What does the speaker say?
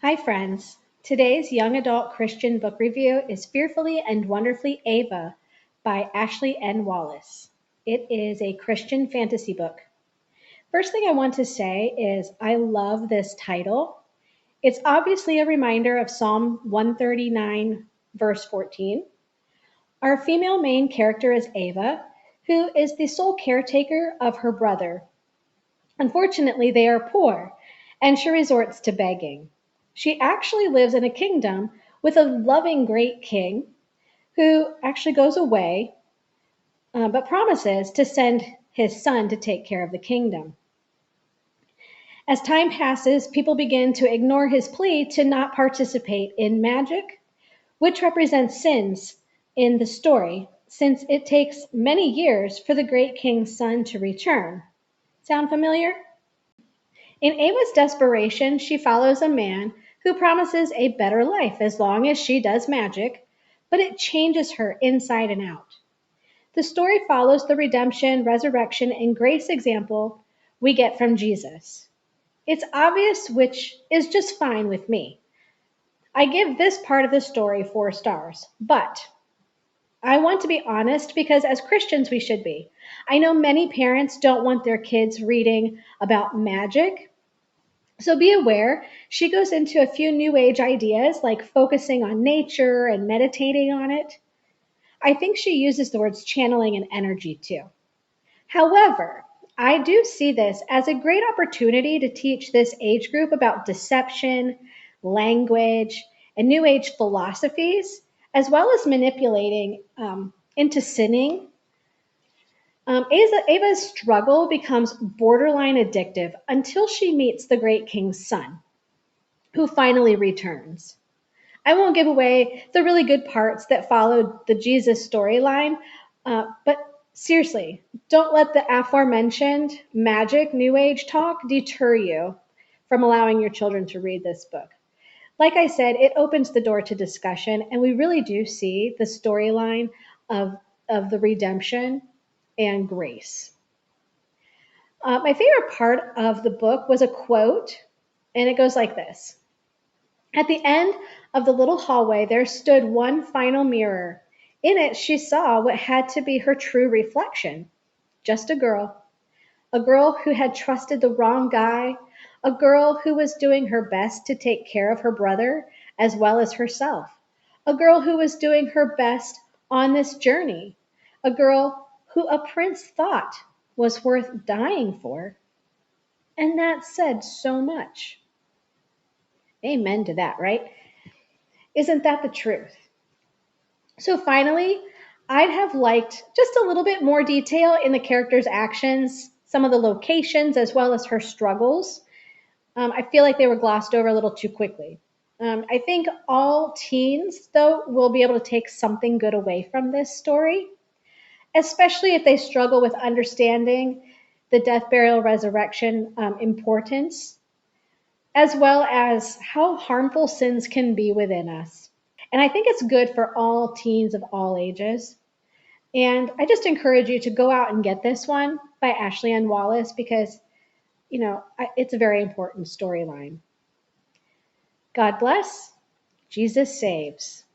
Hi, friends. Today's young adult Christian book review is Fearfully and Wonderfully Ava by Ashley N. Wallace. It is a Christian fantasy book. First thing I want to say is I love this title. It's obviously a reminder of Psalm 139, verse 14. Our female main character is Ava, who is the sole caretaker of her brother. Unfortunately, they are poor, and she resorts to begging. She actually lives in a kingdom with a loving great king who actually goes away, but promises to send his son to take care of the kingdom. As time passes, people begin to ignore his plea to not participate in magic, which represents sins in the story, since it takes many years for the great king's son to return. Sound familiar? In Ava's desperation, she follows a man who promises a better life as long as she does magic, but it changes her inside and out. The story follows the redemption, resurrection, and grace example we get from Jesus. It's obvious, which is just fine with me. I give this part of the story 4 stars, but I want to be honest because as Christians we should be. I know many parents don't want their kids reading about magic. So be aware, she goes into a few new age ideas like focusing on nature and meditating on it. I think she uses the words channeling and energy too. However, I do see this as a great opportunity to teach this age group about deception, language, and new age philosophies, as well as manipulating into sinning. Ava's struggle becomes borderline addictive until she meets the great king's son, who finally returns. I won't give away the really good parts that followed the Jesus storyline, but seriously, don't let the aforementioned magic, new age talk deter you from allowing your children to read this book. Like I said, it opens the door to discussion, and we really do see the storyline of the redemption and grace. My favorite part of the book was a quote, and it goes like this. At the end of the little hallway, there stood one final mirror. In it, she saw what had to be her true reflection. Just a girl who had trusted the wrong guy, a girl who was doing her best to take care of her brother as well as herself, a girl who was doing her best on this journey, a girl who a prince thought was worth dying for. And that said so much. Amen to that, right? Isn't that the truth? So finally, I'd have liked just a little bit more detail in the character's actions, some of the locations, as well as her struggles. I feel like they were glossed over a little too quickly. I think all teens, though, will be able to take something good away from this story, especially if they struggle with understanding the death, burial, resurrection importance, as well as how harmful sins can be within us. And I think it's good for all teens of all ages. And I just encourage you to go out and get this one by Ashley N. Wallace because, it's a very important storyline. God bless. Jesus saves.